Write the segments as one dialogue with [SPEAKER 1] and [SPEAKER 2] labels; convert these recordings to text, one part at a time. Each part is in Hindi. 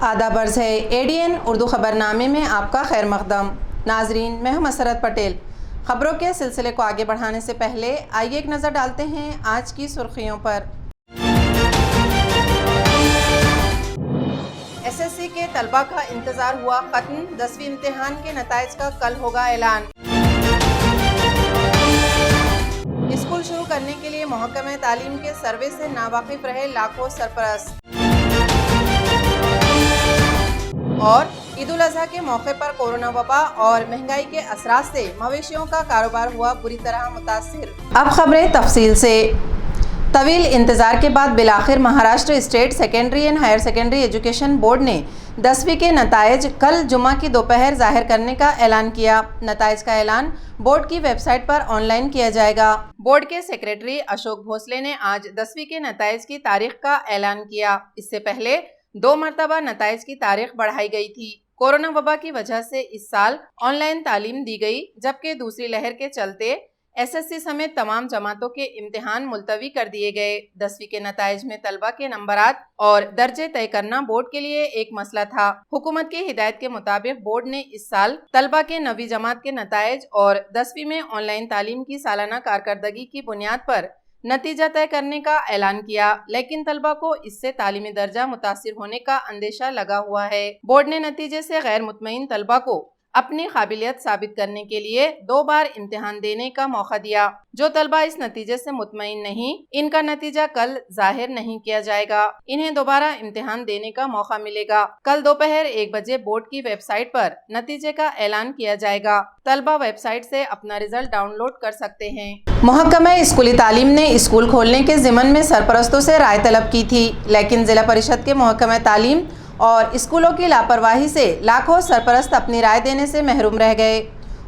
[SPEAKER 1] आदाब अर्ज़ है ADN उर्दू ख़बरनामे में आपका खैर मक़दम। नाजरीन, मैं हूं मसरत पटेल। ख़बरों के सिलसिले को आगे बढ़ाने से पहले आइए एक नज़र डालते हैं आज की सुर्खियों पर। SSC के तलबा का इंतज़ार हुआ ख़त्म, 10वीं इम्तिहान के नताइज का कल होगा ऐलान। स्कूल शुरू करने के लिए महकमा तालीम के सर्वे से नावाकिफ रहे लाखों सरपरस्त। और ईद उल अज़हा के मौके पर कोरोना वबा और महंगाई के असरात से मवेशियों का कारोबार हुआ बुरी तरह मुतासिर। अब खबरें तफसील से। तवील इंतज़ार के बाद बिलाखिर Maharashtra state secondary and higher secondary education board ने 10वीं के नताइज कल जुमा की दोपहर जाहिर करने का ऐलान किया। नताइज का ऐलान बोर्ड की वेबसाइट पर ऑनलाइन किया जाएगा। बोर्ड के सेक्रेटरी अशोक भोसले ने आज 10वीं के नताइज की तारीख का ऐलान किया। इससे पहले 2 मरतबा नताइज की तारीख बढ़ाई गई थी। कोरोना वबा की वजह से इस साल ऑनलाइन तालीम दी गई, जबकि दूसरी लहर के चलते SSC समेत तमाम जमातों के इम्तिहान मुलतवी कर दिए गए। 10वीं के नताइज में तलबा के नंबरात और दर्जे तय करना बोर्ड के लिए एक मसला था। हुकूमत की हिदायत के मुताबिक बोर्ड ने इस साल तलबा के 9वीं जमात के नताइज और 10वीं में ऑनलाइन तालीम की सालाना कारकर्दगी की बुनियाद पर नतीजा तय करने का ऐलान किया, लेकिन तलबा को इससे तालीमी दर्जा मुतासिर होने का अंदेशा लगा हुआ है। बोर्ड ने नतीजे से गैर मुतमईन तलबा को अपनी काबिलियत साबित करने के लिए 2 बार इम्तिहान देने का मौका दिया। जो तलबा इस नतीजे से मुतमईन नहीं, इनका नतीजा कल जाहिर नहीं किया जाएगा। इन्हें दोबारा इम्तिहान देने का मौका मिलेगा। कल दोपहर 1 बजे बोर्ड की वेबसाइट पर नतीजे का ऐलान किया जाएगा। तलबा वेबसाइट से अपना रिजल्ट डाउनलोड कर सकते हैं। महकमा स्कूली तालीम ने स्कूल खोलने के ज़िमन में सरपरस्तों से राय तलब की थी, लेकिन जिला परिषद के महकमा तालीम और स्कूलों की लापरवाही से लाखों सरपरस्त अपनी राय देने से महरूम रह गए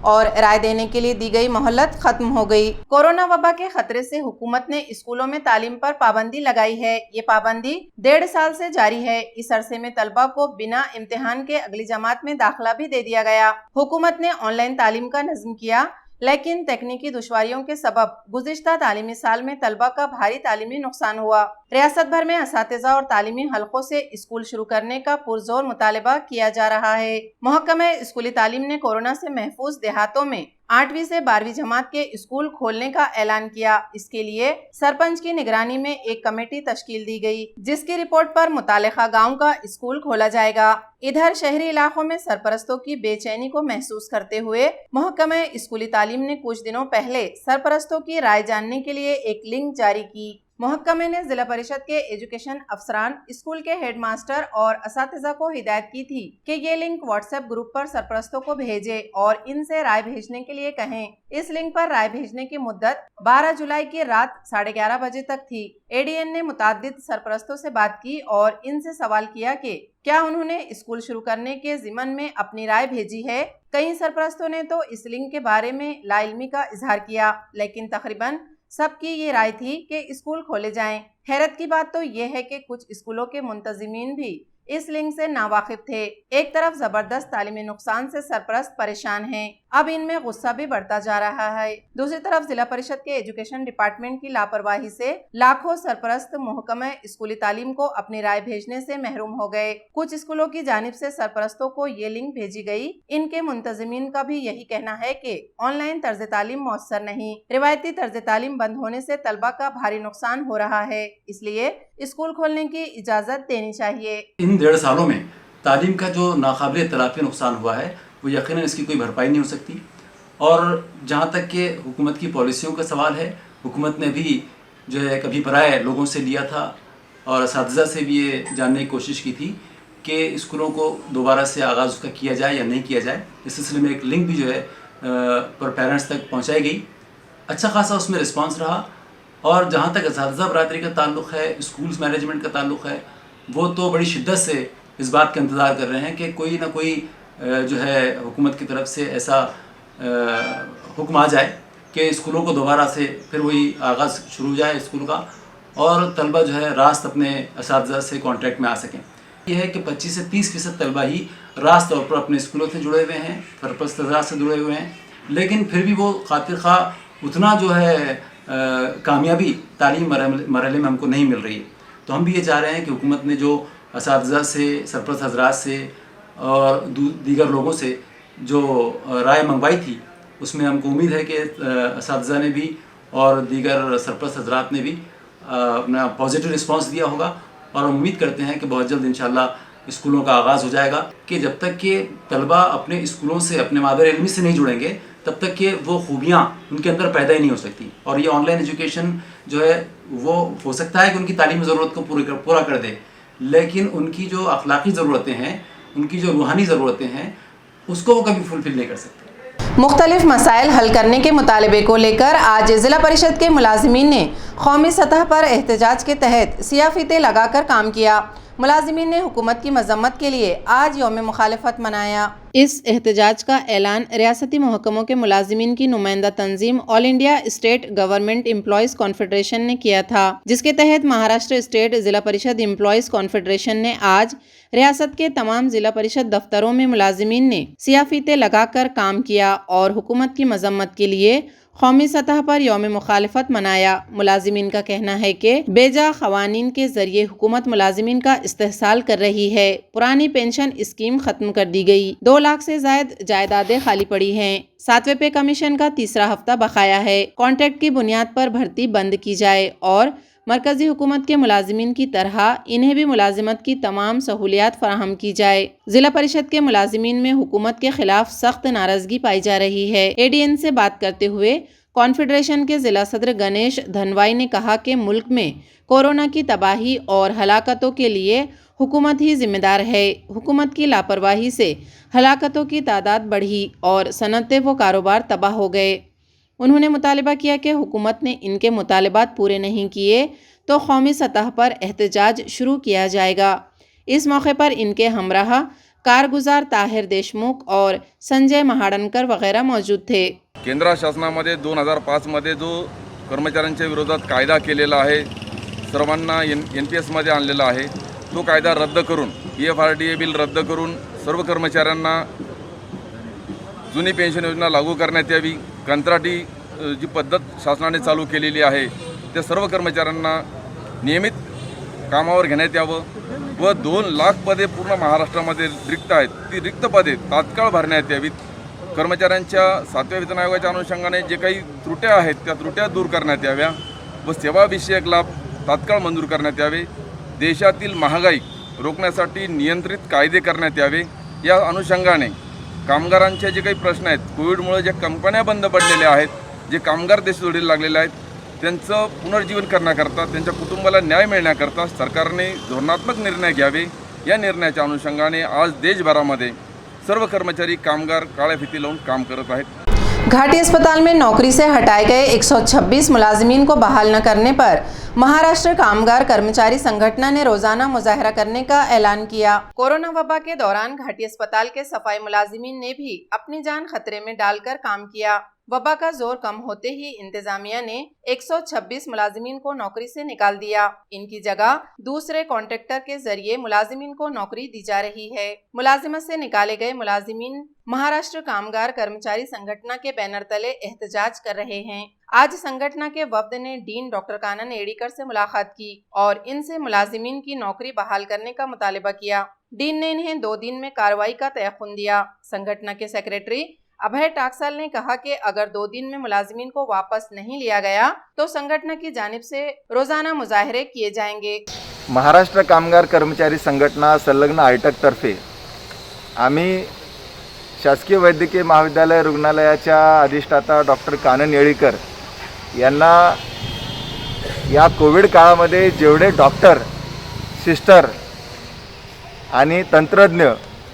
[SPEAKER 1] और राय देने के लिए दी गई मोहलत खत्म हो गई। कोरोना वबा के खतरे से हुकूमत ने स्कूलों में तालीम पर पाबंदी लगाई है। ये पाबंदी 1.5 साल से जारी है। इस अरसे में तलबा को बिना इम्तिहान के अगली जमात में दाखिला भी दे दिया गया। हुकूमत ने ऑनलाइन तालीम का नज़्म किया, लेकिन तकनीकी दुश्वारियों के सबब गुज़िश्ता तालीमी साल में तलबा का भारी तालीमी नुकसान हुआ। रियासत भर में असातिज़ा और तालीमी हलकों से स्कूल शुरू करने का पुरजोर मुतालबा किया जा रहा है। महकमा स्कूली तालीम ने कोरोना से महफूज देहातों में 8वीं से 12वीं जमात के स्कूल खोलने का ऐलान किया। इसके लिए सरपंच की निगरानी में एक कमेटी तश्कील दी गई, जिसकी रिपोर्ट पर मुतालिका गांव का स्कूल खोला जाएगा। इधर शहरी इलाकों में सरपरस्तों की बेचैनी को महसूस करते हुए महकमा स्कूली तालीम ने कुछ दिनों पहले सरपरस्तों की राय जानने के लिए एक लिंक जारी की। महकमे ने जिला परिषद के एजुकेशन अफसरान, स्कूल के हेडमास्टर और असातिज़ा को हिदायत की थी कि ये लिंक व्हाट्सएप ग्रुप पर सरपरस्तों को भेजे और इनसे राय भेजने के लिए कहें। इस लिंक पर राय भेजने की मुद्दत 12 जुलाई की रात 11:30 बजे तक थी। ADN ने मुताद्दिद सरपरस्तों से बात की और इनसे सवाल किया कि क्या उन्होंने स्कूल शुरू करने के ज़िमन में अपनी राय भेजी है। कई सरपरस्तों ने तो इस लिंक के बारे में लाइल्मी का इजहार किया, लेकिन तकरीबन सबकी ये राय थी कि स्कूल खोले जाएं। हैरत की बात तो ये है कि कुछ स्कूलों के मुंतजिमीन भी इस लिंक से नावाकिफ थे। एक तरफ जबरदस्त तालीमी नुकसान से सरपरस्त परेशान हैं, अब इनमें गुस्सा भी बढ़ता जा रहा है। दूसरी तरफ जिला परिषद के एजुकेशन डिपार्टमेंट की लापरवाही से लाखों सरपरस्त महकमा स्कूली तालीम को अपनी राय भेजने से महरूम हो गए। कुछ स्कूलों की जानिब से सरपरस्तों को ये लिंक भेजी गई। इनके मुंतजिमीन का भी यही कहना है कि ऑनलाइन तर्ज तालीम मौसर नहीं, रिवायती तर्ज तालीम बंद होने से तलबा का भारी नुकसान हो रहा है, इसलिए स्कूल खोलने की इजाज़त देनी चाहिए।
[SPEAKER 2] इन 1.5 सालों में तालीम का जो नाकाबिल तलाफी नुकसान हुआ है, वो यकीनन इसकी कोई भरपाई नहीं हो सकती। और जहाँ तक कि हुकूमत की पॉलिसियों का सवाल है, हुकूमत ने भी जो है कभी बराए लोगों से लिया था और असातिज़ा से भी ये जानने की कोशिश की थी कि स्कूलों को दोबारा से आगाज़ उसका किया जाए या नहीं किया जाए। इस सिलसिले में एक लिंक भी जो है पर पेरेंट्स तक पहुँचाई गई। अच्छा खासा उसमें रिस्पॉन्स रहा। और जहाँ तक असातिज़ा बरादरी का ताल्लुक़ है, स्कूल्स मैनेजमेंट का ताल्लुक़ है, वो तो बड़ी शिद्दत से इस बात का इंतज़ार कर रहे हैं कि कोई ना कोई जो है हुकूमत की तरफ से ऐसा हुक्म आ जाए कि स्कूलों को दोबारा से फिर वही आगाज़ शुरू हो जाए स्कूल का और तलबा जो है रास्त अपने असातिज़ा से कॉन्टैक्ट में आ सकें। यह है कि 25 से 30% तलबा ही रास्त तौर पर अपने स्कूलों से जुड़े हुए हैं, सरपरस्त से जुड़े हुए हैं, लेकिन फिर भी वो खातिर खा उतना जो है कामयाबी तालीम मरहले में हमको नहीं मिल रही है। तो हम भी ये चाह रहे हैं कि हुकूमत ने जो असातिज़ा से, सरपरस्त हजरात से और दीगर लोगों से जो राय मंगवाई थी, उसमें हमको उम्मीद है कि असातिज़ा ने भी और दीगर सरपरस्त हजरात ने भी अपना पॉजिटिव रिस्पांस दिया होगा। और हम उम्मीद करते हैं कि बहुत जल्द इंशाल्लाह स्कूलों का आगाज़ हो जाएगा कि जब तक कि तलबा अपने स्कूलों से, अपने मादर इल्मी से नहीं जुड़ेंगे, तब तक कि वो खूबियाँ उनके अंदर पैदा ही नहीं हो सकती। और ये ऑनलाइन एजुकेशन जो है वो हो सकता है कि उनकी तालीमी ज़रूरत को पूरा कर दे, लेकिन उनकी जो अखलाकी ज़रूरतें हैं, उनकी जो रूहानी ज़रूरतें हैं, उसको वो कभी फुलफिल नहीं कर सकते।
[SPEAKER 1] मुख्तलिफ मसाइल हल करने के मुतालबे को लेकर आज ज़िला परिषद के मुलाजिमीन ने कौमी सतह पर एहतजाज के तहत सियाह फीते लगाकर काम किया। मुलाजिमीन ने हुकूमत की मजम्मत के लिए आज यौम मुखालफत मनाया। इस एहतजाज का ऐलान रियासती महकमों के मुलाजिमीन की नुमाइंदा तंजीम all India state government employees confederation ने किया था, जिसके तहत महाराष्ट्र स्टेट ज़िला परिषद एम्प्लॉयज़ कॉन्फेडरेशन ने आज रियासत के तमाम ज़िला परिषद दफ्तरों में मुलाजिमीन ने सियाह फीते लगाकर काम किया और हुकूमत की मजम्मत के लिए कौमी सतह पर यौम मुखालफत मनाया। मुलाजिमीन का कहना है कि बेजा क़वानीन के जरिए हुकूमत मुलाजिमीन का इस्तेहसाल कर रही है। पुरानी पेंशन स्कीम खत्म कर दी गई, 2 लाख से ज़ायद जायदादें खाली पड़ी हैं, 7वें पे कमीशन का तीसरा हफ्ता बकाया है, कॉन्ट्रैक्ट की बुनियाद पर भर्ती बंद की जाए और मरकजी हुकूमत के मुलाजिमीन की तरह इन्हें भी मुलाजिमत की तमाम सहूलियात फराहम की जाए। जिला परिषद के मुलाजिमीन में हुकूमत के खिलाफ सख्त नाराजगी पाई जा रही है। ADN से बात करते हुए कॉन्फेडरेशन के जिला सदर गणेश धनवाई ने कहा कि मुल्क में कोरोना की तबाही और हलाकतों के लिए हुकूमत ही जिम्मेदार है। हुकूमत की लापरवाही से हलाकतों की तादाद बढ़ी और सनतें व कारोबार तबाह हो गए। उन्होंने मुतालिबा किया कि हुकूमत ने इनके मुतालिबात पूरे नहीं किए तो कौमी सतह पर एहतजाज शुरू किया जाएगा। इस मौके पर इनके हमराह कारगुजार ताहिर देशमुख और संजय महाडनकर वगैरह मौजूद थे।
[SPEAKER 3] केंद्र शासनामध्ये 2005 मध्ये जो कर्मचाऱ्यांच्या विरोधात कायदा केलेला आहे, सर्वांना NPS मध्ये आणलेला आहे, तो कायदा रद्द करून EFRDA बिल रद्द करून सर्व कर्मचाऱ्यांना जुनी पेन्शन योजना लागू करण्यात यावी। कंत्राटी जी पद्धत शासनाने चालू केलेली आहे त्या सर्व कर्मचाऱ्यांना नियमित कामावर घेण्यात यावं व 2 लाख पदे पूर्ण महाराष्ट्रामध्ये रिक्त आहेत, ती रिक्त पदे तात्काळ भरण्यात यावीत। कर्मचाऱ्यांच्या 7व्या वेतन आयोगाच्या अनुषंगाने जे काही त्रुट्या आहेत त्या त्रुट्या दूर करण्यात याव्या व सेवाविषयक लाभ तात्काळ मंजूर करण्यात यावे। देशातील महागाई रोखण्यासाठी नियंत्रित कायदे करण्यात यावे। या अनुषंगाने कामगारांचे जे काही प्रश्न आहेत, कोविडमुळे ज्या कंपन्या बंद पडलेल्या आहेत, जे कामगार देशोडीला लागलेले आहेत, त्यांचं पुनर्जीवन करण्याकरता, त्यांच्या कुटुंबाला न्याय मिळण्याकरता सरकारने धोरणात्मक निर्णय घ्यावे। या निर्णयाच्या अनुषंगाने आज देशभरामध्ये सर्व कर्मचारी कामगार काळ्या फिती लावून काम करत आहेत।
[SPEAKER 1] घाटी अस्पताल में नौकरी से हटाए गए 126 मुलाजिमीन को बहाल न करने पर महाराष्ट्र कामगार कर्मचारी संगठन ने रोजाना मुजाहरा करने का ऐलान किया। कोरोना वबा के दौरान घाटी अस्पताल के सफाई मुलाजिमीन ने भी अपनी जान खतरे में डालकर काम किया। वबा का जोर कम होते ही इंतजामिया ने 126 मुलाजिमीन को नौकरी से निकाल दिया। इनकी जगह दूसरे कॉन्ट्रैक्टर के जरिए मुलाजिमीन को नौकरी दी जा रही है। मुलाजिमत से निकाले गए मुलाजिमीन महाराष्ट्र कामगार कर्मचारी संगठन के बैनर तले एहतजाज कर रहे हैं। आज संगठन के वफ्द ने डीन डॉक्टर कानन एडीकर से मुलाकात की और इनसे मुलाजिमीन की नौकरी बहाल करने का मुतालिबा किया। डीन ने इन्हें 2 दिन में कार्रवाई का तयख्खुन दिया। संगठन के सेक्रेटरी अभय टाकसाल ने कहा कि अगर 2 दिन में मुलाजिमीन को वापस नहीं लिया गया तो संगठन की जानिब से रोजाना मुजाहरे किए जाएंगे।
[SPEAKER 4] महाराष्ट्र कामगार कर्मचारी संघटना संलग्न आयटक तर्फे आम्ही शासकीय वैद्यकीय महाविद्यालय रुग्णालयाच्या अधिष्ठाता डॉक्टर कानन येळीकर यांना या कोविड काळामध्ये जेवढे डॉक्टर, सिस्टर आणि तंत्रज्ञ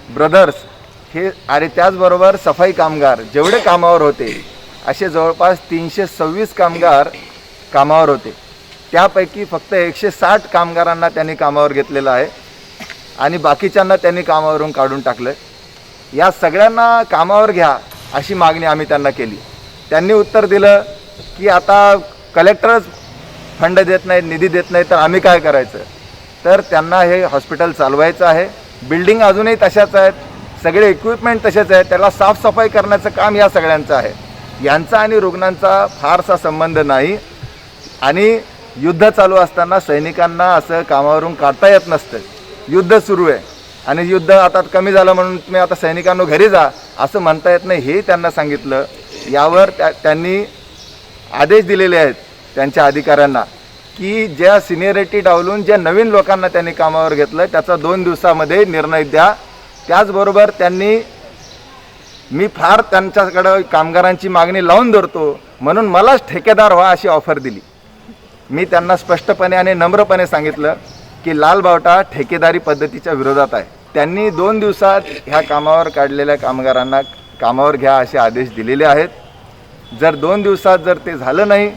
[SPEAKER 4] ब्रदर्स हे आणि त्याचबरोबर सफाई कामगार जेवढे कामावर होते असे जवळपास 326 कामगार कामावर होते। त्यापैकी फक्त 160 कामगारांना त्यांनी कामावर घेतलेलं आहे आणि बाकीच्यांना त्यांनी कामावरून काढून टाकलं। या सगळ्यांना कामावर घ्या अशी मागणी आम्ही त्यांना केली। त्यांनी उत्तर दिलं की आता कलेक्टरच फंड देत नाहीत, निधी देत नाहीत, तर आम्ही काय करायचं। तर त्यांना हे हॉस्पिटल चालवायचं आहे। बिल्डिंग अजूनही तशाच आहेत, सगळे इक्विपमेंट तसेच आहेत, त्याला साफसफाई करण्याचं काम या सगळ्यांचं आहे। यांचा आणि रुग्णांचा फारसा संबंध नाही आणि युद्ध चालू असताना सैनिकांना असं कामावरून काढता येत नसतं। युद्ध सुरू आहे आणि युद्ध आता कमी झालं म्हणून तुम्ही आता सैनिकांनो घरी जा असं म्हणता येत नाही, हेही त्यांना सांगितलं. यावर त्यांनी आदेश दिलेले आहेत त्यांच्या अधिकाऱ्यांना की ज्या सिनियरिटी डावलून ज्या नवीन लोकांना त्यांनी कामावर घेतलं त्याचा 2 दिवसामध्ये निर्णय द्या. त्याचबरोबर त्यांनी मी फार त्यांच्याकडं कामगारांची मागणी लावून धरतो म्हणून मलाच ठेकेदार व्हा अशी ऑफर दिली. मी त्यांना स्पष्टपणे आणि नम्रपणे सांगितलं की लाल बावटा ठेकेदारी पद्धतीच्या विरोधात आहे. त्यांनी 2 दिवसात ह्या कामावर काढलेल्या कामगारांना कामावर घ्या असे आदेश दिलेले आहेत. जर 2 दिवसात जर ते झालं नाही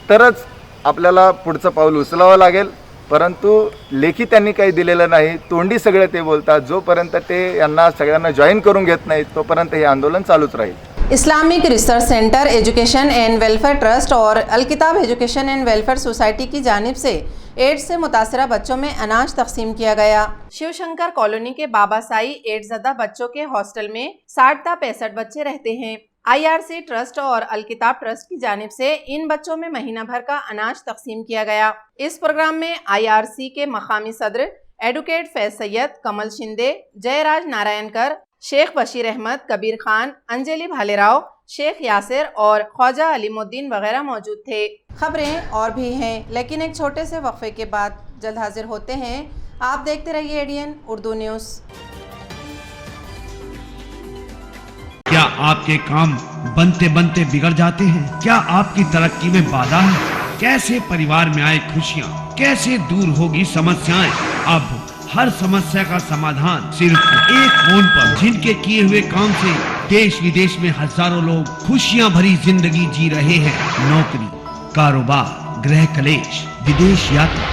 [SPEAKER 4] तरच आपल्याला पुढचं पाऊल उचलावं लागेल. परंतु लेखी त्यांनी काही दिलेलं नाही, तोंडी सगळे ते बोलतात. जोपर्यंत ते यांना सगळ्यांना जॉईन करून घेत नाहीत तोपर्यंत हे आंदोलन चालूच राहील.
[SPEAKER 1] Islamic research centre education and welfare trust और Alkitab education and welfare society की जानिब से एड्स से मुतासरा बच्चों में अनाज तकसीम किया गया. शिवशंकर कॉलोनी के बाबा साई एड्स ज़दा बच्चों के हॉस्टल में 60 ता 65 बच्चे रहते हैं. IRC ट्रस्ट और अलकिताब ट्रस्ट की जानिब से इन बच्चों में महीना भर का अनाज तकसीम किया गया. इस प्रोग्राम में IRC के मकामी सदर एडवोकेट फैज सैयद, कमल शिंदे, जयराज नारायणकर, शेख बशीर अहमद, कबीर खान, अंजलि भालेराव, शेख यासिर और ख्वाजा अलीमुद्दीन वगैरह मौजूद थे. खबरें और भी हैं, लेकिन एक छोटे से वक्फे के बाद जल्द हाजिर होते हैं. आप देखते रहिए ADN उर्दू न्यूज़.
[SPEAKER 5] क्या आपके काम बनते बनते बिगड़ जाते हैं? क्या आपकी तरक्की में बाधा है? कैसे परिवार में आए खुशियाँ, कैसे दूर होगी समस्याएं? अब हर समस्या का समाधान सिर्फ एक फोन पर. जिनके किए हुए काम से देश विदेश में हजारों लोग खुशियाँ भरी जिंदगी जी रहे हैं. नौकरी, कारोबार, गृह कलेश, विदेश यात्रा,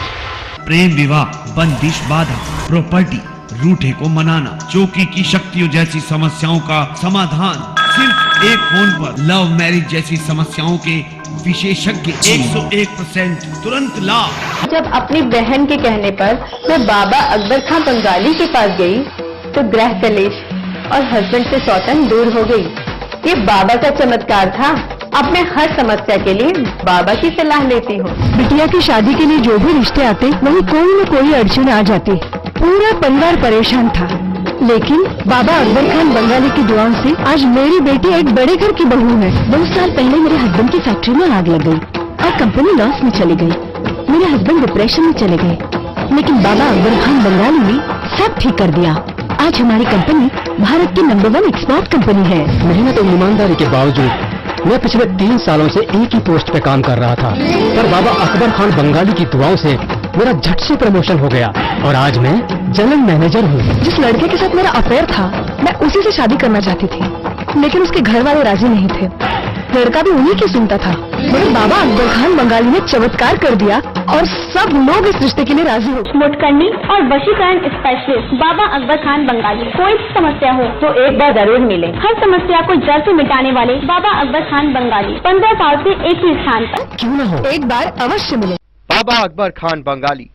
[SPEAKER 5] प्रेम विवाह, बंदिश बाधा, प्रॉपर्टी, रूठे को मनाना, चौकी की शक्तियों जैसी समस्याओं का समाधान सिर्फ एक फोन पर. लव मैरिज जैसी समस्याओं के विशेषज्ञ 101% तुरंत लाभ.
[SPEAKER 6] जब अपनी बहन के कहने पर मैं बाबा अकबर खान बंगाली के पास गई तो गृह कलेश और हस्बैंड से सौतन दूर हो गई. ये बाबा का चमत्कार था. अब मैं हर समस्या के लिए बाबा की सलाह लेती हूँ.
[SPEAKER 7] बिटिया की शादी के लिए जो भी रिश्ते आते वही कोई न कोई अड़चन आ जाती. पूरा परिवार परेशान था, लेकिन बाबा अकबर खान बंगाली की दुआओं से आज मेरी बेटी एक बड़े घर की बहू है. 2 साल पहले मेरे हस्बैंड की फैक्ट्री में आग लग गई और कंपनी लॉस में चली गई. मेरे हस्बैंड डिप्रेशन में चले गए, लेकिन बाबा अकबर खान बंगाली ने सब ठीक कर दिया. आज हमारी कंपनी भारत की नंबर 1 एक्सपोर्ट कंपनी है.
[SPEAKER 8] मेहनत और ईमानदारी के बावजूद मैं पिछले 3 सालों से एक ही पोस्ट पे काम कर रहा था, पर बाबा अकबर खान बंगाली की दुआओं से मेरा झट से प्रमोशन हो गया और आज मैं जनरल मैनेजर हूँ.
[SPEAKER 7] जिस लड़के के साथ मेरा अफेयर था मैं उसी से शादी करना चाहती थी, लेकिन उसके घर वाले राजी नहीं थे. लड़का भी उन्हीं की सुनता था, मगर बाबा अकबर खान बंगाली ने चमत्कार कर दिया और सब लोग इस रिश्ते के लिए राजी हो.
[SPEAKER 9] मुटकरनी और वशीकरण स्पेशलिस्ट बाबा अकबर खान बंगाली. कोई समस्या हो
[SPEAKER 6] तो एक बार जरूर मिले.
[SPEAKER 9] हर समस्या को जड़ से मिटाने वाले बाबा अकबर खान बंगाली 15 साल से एक ही स्थान पर.
[SPEAKER 8] क्यों न हो,
[SPEAKER 7] एक बार अवश्य मिले.
[SPEAKER 8] बाबा अकबर खान बंगाली.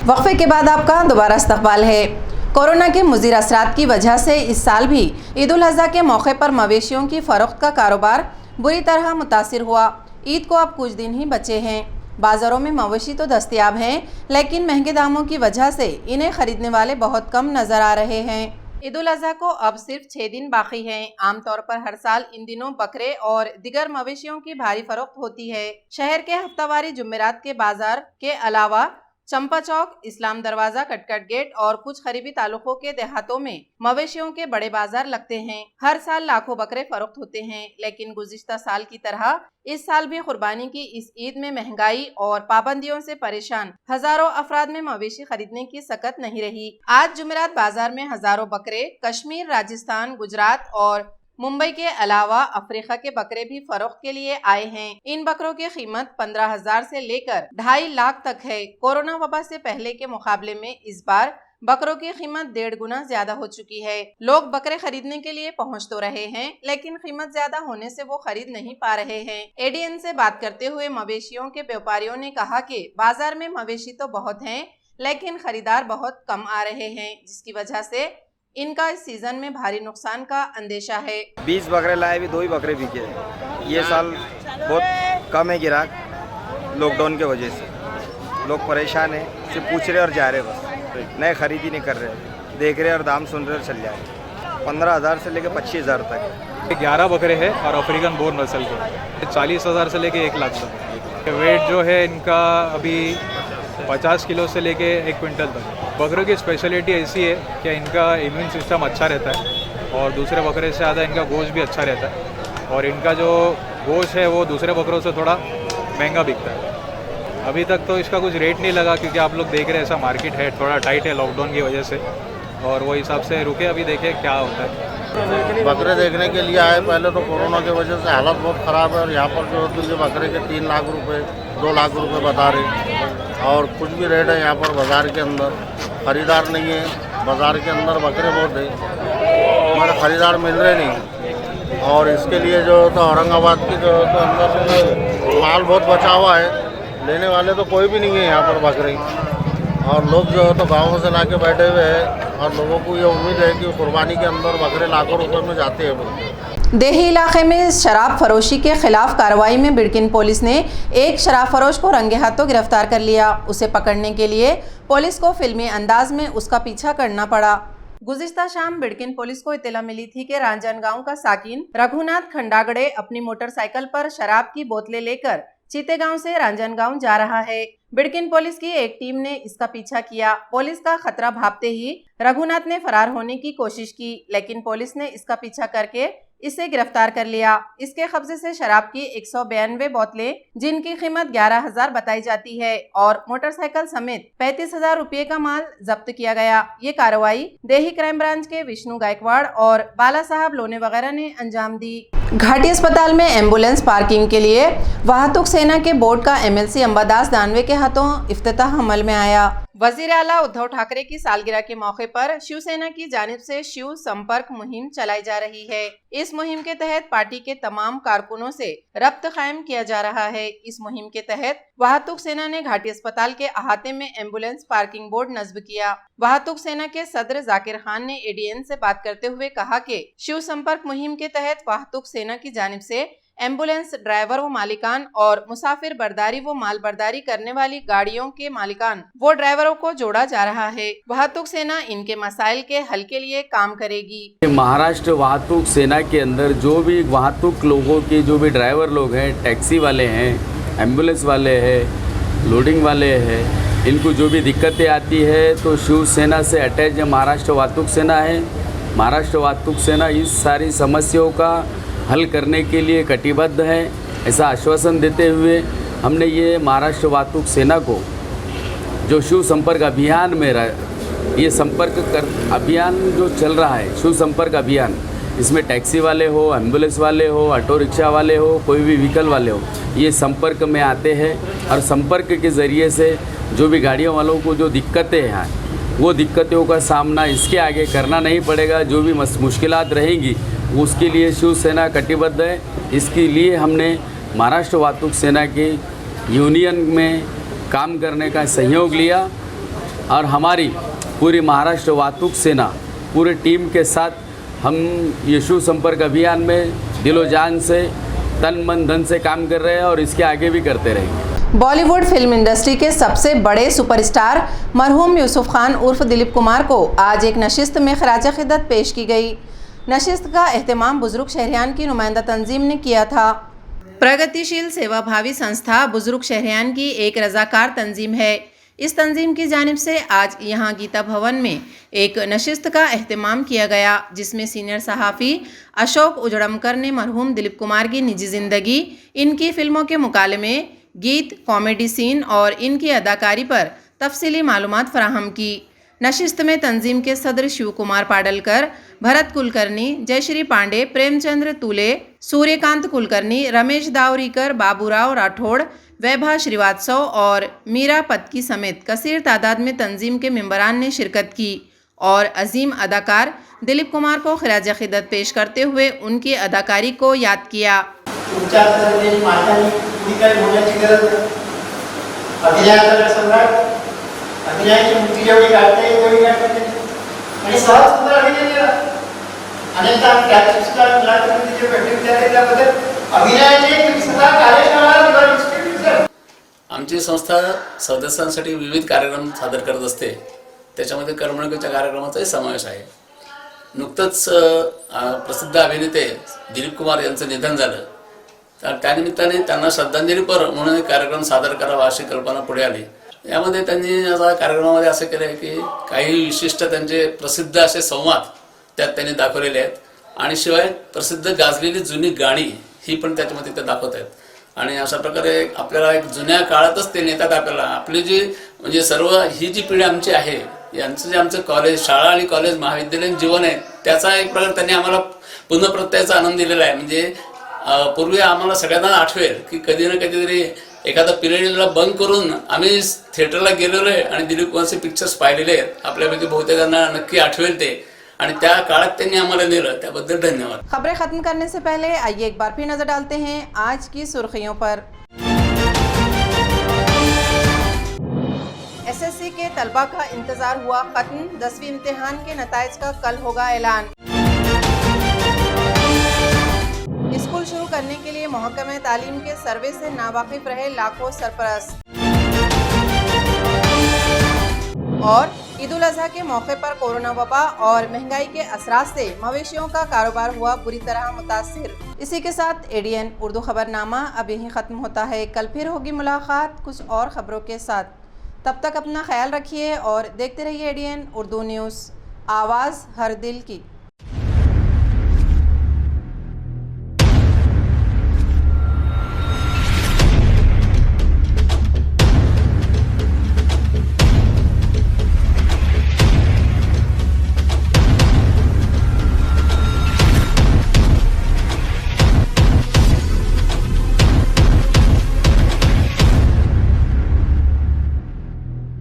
[SPEAKER 1] वक्फे के बाद आपका दोबारा इस्तकबाल है। कोरोना के मुज़िर असरात की वजह से इस साल भी ईद उल अज़हा के मौके पर मवेशियों की फ़रोख्त का कारोबार बुरी तरह मुतासिर हुआ। ईद को अब कुछ दिन ही बचे हैं। बाज़ारों में मवेशी तो दस्तयाब हैं, लेकिन महंगे दामों की वजह से इन्हें ख़रीदने वाले बहुत कम नज़र आ रहे हैं। ईद उल अज़हा को अब सिर्फ 6 दिन बाकी हैं। आमतौर पर हर साल इन दिनों बकरे और दिगर मवेशियों की भारी फरोख्त होती है। शहर के हफ्तावारी जुमेरात के बाजार के अलावा चंपा चौक, इस्लाम दरवाजा, कटकट गेट और कुछ करीबी तालुकों के देहातों में मवेशियों के बड़े बाजार लगते हैं। हर साल लाखों बकरे फरोख्त होते हैं, लेकिन गुज़िश्ता साल की तरह इस साल भी कुर्बानी की इस ईद में महंगाई और पाबंदियों से परेशान हजारों अफराद में मवेशी खरीदने की सकत नहीं रही। आज जुमेरात बाजार में हजारों बकरे कश्मीर, राजस्थान, गुजरात और मुंबई के अलावा अफ्रीका के बकरे भी फरोख्त के लिए आए हैं। इन बकरों की कीमत 15,000 से लेकर 2.5 लाख तक है। कोरोना वबा से पहले के मुकाबले में इस बार बकरों की कीमत 1.5 गुना ज्यादा हो चुकी है। लोग बकरे खरीदने के लिए पहुंच तो रहे हैं, लेकिन कीमत ज्यादा होने से वो खरीद नहीं पा रहे हैं। एडीएन से बात करते हुए मवेशियों के व्यापारियों ने कहा कि बाजार में मवेशी तो बहुत हैं, लेकिन खरीदार बहुत कम आ रहे हैं, जिसकी वजह से इनका इस सीजन में भारी नुकसान का अंदेशा है।
[SPEAKER 10] 20 बकरे लाए, भी 2 ही बकरे बिके हैं। ये साल बहुत कम है गिराक, लॉकडाउन के वजह से लोग परेशान हैं। सिर्फ पूछ रहे और जा रहे, बस नए खरीदी नहीं कर रहे, देख रहे और दाम सुन रहे और चल जाए। 15,000 से लेकर 25,000 तक
[SPEAKER 11] 11 बकरे हैं और अफ्रीकन बोर्न नस्ल के 40,000 से लेके 1 लाख तक। वेट जो है इनका अभी 50 किलो से लेके 1 क्विंटल तक। बकरों की स्पेशलिटी ऐसी है कि इनका इम्यून सिस्टम अच्छा रहता है और दूसरे बकरे से ज़्यादा इनका गोश्त भी अच्छा रहता है, और इनका जो गोश्त है वो दूसरे बकरों से थोड़ा महंगा बिकता है। अभी तक तो इसका कुछ रेट नहीं लगा, क्योंकि आप लोग देख रहे हैं ऐसा मार्केट है, थोड़ा टाइट है लॉकडाउन की वजह से, और वो हिसाब से रुके। अभी देखें क्या होता है।
[SPEAKER 12] बकरे देखने के लिए आए। पहले तो कोरोना की वजह से हालत बहुत ख़राब है, और यहाँ पर जो दूसरे बकरे के 3 लाख रुपए 2 लाख रुपए बता रहे, और कुछ भी रेट है यहाँ पर बाज़ार के अंदर। ख़रीदार नहीं है, बाज़ार के अंदर बकरे बहुत है, हमारे ख़रीदार मिल रहे नहीं। और इसके लिए जो तो औरंगाबाद की जो तो अंदर माल बहुत बचा हुआ है, लेने वाले तो कोई भी नहीं है यहाँ पर बकरे, और लोग जो तो गाँवों से ला के बैठे हुए हैं, और लोगों को ये उम्मीद है कि कुर्बानी के अंदर बकरे लाखों रुपए में जाते हैं।
[SPEAKER 1] देही इलाके में शराब फरोशी के खिलाफ कार्रवाई में बिड़किन पुलिस ने एक शराब फरोश को रंगे हाथों गिरफ्तार कर लिया। उसे पकड़ने के लिए पुलिस को फिल्मी अंदाज में उसका पीछा करना पड़ा। गुज़िश्ता शाम बिड़किन पुलिस को इत्तला मिली थी कि रांजनगांव का साकिन रघुनाथ खंडागड़े अपनी मोटरसाइकिल पर शराब की बोतलें लेकर चीतेगांव से रांजनगांव जा रहा है। बिड़किन पुलिस की एक टीम ने इसका पीछा किया। पुलिस का खतरा भांपते ही रघुनाथ ने फरार होने की कोशिश की, लेकिन पुलिस ने इसका पीछा करके इसे गिरफ्तार कर लिया। इसके कब्जे से शराब की 192 बोतलें, जिनकी कीमत 11,000 बताई जाती है, और मोटरसाइकिल समेत 35,000 रुपये का माल जब्त किया गया। ये कार्रवाई देही क्राइम ब्रांच के विष्णु गायकवाड़ और बाला साहब लोने वगैरह ने अंजाम दी। घाटी अस्पताल में एम्बुलेंस पार्किंग के लिए वाहतुक सेना के बोर्ड का एमएलसी अंबादास दानवे के हाथों इफ्तिताह अमल में आया। वजीर आला उद्धव ठाकरे की सालगिरह के मौके पर शिवसेना की जानिब से शिव संपर्क मुहिम चलाई जा रही है। इस मुहिम के तहत पार्टी के तमाम कारकुनों से रब्त कायम किया जा रहा है। इस मुहिम के तहत वाहतुक सेना ने घाटी अस्पताल के अहाते में एम्बुलेंस पार्किंग बोर्ड नस्ब किया। वाहतुक सेना के सदर जाकिर खान ने एडीएन से बात करते हुए कहा कि शिव संपर्क मुहिम के तहत वाहतुक सेना की जानिब से एम्बुलेंस ड्राइवर व मालिकान और मुसाफिर बर्दारी व माल बर्दारी करने वाली गाड़ियों के मालिकान वो ड्राइवरों को जोड़ा जा रहा है। वाहतुक सेना इनके मसाइल के हल के लिए काम करेगी।
[SPEAKER 13] महाराष्ट्र वाहतुक सेना के अंदर जो भी वाहतुक लोगों के जो भी ड्राइवर लोग हैं, टैक्सी वाले हैं, एम्बुलेंस वाले हैं, लोडिंग वाले हैं, इनको जो भी दिक्कतें आती है तो शिवसेना से अटैच महाराष्ट्र वाहतुक सेना है। महाराष्ट्र वाहतुक सेना इस सारी समस्याओं का हल करने के लिए कटिबद्ध है, ऐसा आश्वासन देते हुए हमने ये महाराष्ट्र वाहतुक सेना को जो शिव संपर्क अभियान में ये अभियान जो चल रहा है, शिव संपर्क अभियान, इसमें टैक्सी वाले हो, एम्बुलेंस वाले हो, ऑटो रिक्शा वाले हो, कोई भी व्हीकल वाले हो, ये संपर्क में आते हैं और संपर्क के ज़रिए से जो भी गाड़ियों वालों को जो दिक्कतें हैं वो दिक्कतों का सामना इसके आगे करना नहीं पड़ेगा। जो भी मुश्किलात रहेंगी उसके लिए शिवसेना कटिबद्ध है। इसके लिए हमने महाराष्ट्र वाहतुक सेना की यूनियन में काम करने का सहयोग लिया और हमारी पूरी महाराष्ट्र वाहतूक सेना पूरी टीम के साथ हम ये शिव संपर्क अभियान में दिलो जान से तन मन धन से काम कर रहे हैं और इसके आगे भी करते रहेंगे।
[SPEAKER 1] बॉलीवुड फिल्म इंडस्ट्री के सबसे बड़े सुपरस्टार मरहूम यूसुफ खान उर्फ दिलीप कुमार को आज एक नशिस्त में खराज खिदमत पेश की गई। नशिस्त का एहतमाम बुजुर्ग शहरियान की नुमाइंदा तंजीम ने किया था। प्रगतिशील सेवाभावी संस्था बुजुर्ग शहरियान की एक रजाकार तंजीम है। इस तंजीम की जानिब से आज यहाँ गीता भवन में एक नशिस्त का एहतमाम किया गया, जिसमें सीनियर सहाफ़ी अशोक उजड़मकर ने मरहूम दिलीप कुमार की निजी ज़िंदगी, इनकी फ़िल्मों के मुकालमे, गीत, कॉमेडी सीन और इनकी अदाकारी पर तफसीली मालूमात फराहम की। नशिस्त में तंजीम के सदर शिव कुमार पाडलकर, भरत कुलकर्णी, जयश्री पांडे, प्रेमचंद्र तुले, सूर्यकांत कुलकर्णी, रमेश दावरीकर, बाबूराव राठौड़, वैभा श्रीवास्तव और मीरा पत्की समेत कसीर तादाद में तंजीम के मेंबरान ने शिरकत की और अजीम अदाकार दिलीप कुमार को खिराज खिदमत पेश करते हुए उनकी अदाकारी को याद किया।
[SPEAKER 14] आमची संस्था सदस्यांसाठी विविध कार्यक्रम सादर करत असते, त्याच्यामध्ये करमणुकीच्या कार्यक्रमाचाही समावेश आहे। नुकतंच प्रसिद्ध अभिनेते दिलीप कुमार यांचं निधन झालं, तर त्यानिमित्ताने त्यांना श्रद्धांजलीपर म्हणून एक कार्यक्रम सादर करावा अशी कल्पना पुढे आली। यामध्ये त्यांनी आता कार्यक्रमामध्ये असं केलं आहे की काही विशिष्ट त्यांचे प्रसिद्ध असे संवाद त्यात त्यांनी दाखवलेले आहेत आणि शिवाय प्रसिद्ध गाजलेली जुनी गाणी ही पण त्याच्यामध्ये ते दाखवत आहेत आणि अशा प्रकारे आपल्याला एक जुन्या काळातच ते नेतात आपल्याला आपली जी म्हणजे सर्व ही जी पिढी आमची आहे यांचं जे आमचं कॉलेज, शाळा आणि कॉलेज, महाविद्यालयीन जीवन आहे त्याचा एक प्रकार त्यांनी आम्हाला पुनःप्रत्ययाचा आनंद दिलेला आहे। म्हणजे पूर्वी आम्हाला सगळ्यांना आठवेल की कधी ना कधीतरी एखादा पिरियडला बंक करून आम्ही थिएटरला गेलेलो आहे आणि दिलीप कुमारचे पिक्चर्स पाहिलेले आहेत। आपल्यापैकी बहुतेकांना नक्की आठवेल ते आणि त्या काळात त्यांनी आम्हाला नेलं, त्याबद्दल धन्यवाद।
[SPEAKER 1] खबरें खत्म करने से पहले आइए एक बार फिर नजर डालते हैं आज की सुर्खियों पर। एसएससी के तलबा का इंतजार हुआ खत्म, 10वीं इम्तिहान के नताइज का कल होगा ऐलान। स्कूल शुरू करने के लिए महकमे तालीम के सर्वे से नावाकिफ रहे लाखों सरपरस्त। और ईद उल अजहा के मौके पर कोरोना वबा और महंगाई के असरात से मवेशियों का कारोबार हुआ बुरी तरह मुतासिर। इसी के साथ एडीएन उर्दू खबरनामा अब यहीं ख़त्म होता है। कल फिर होगी मुलाकात कुछ और ख़बरों के साथ। तब तक अपना ख्याल रखिए और देखते रहिए एडीएन उर्दू न्यूज़, आवाज़ हर दिल की।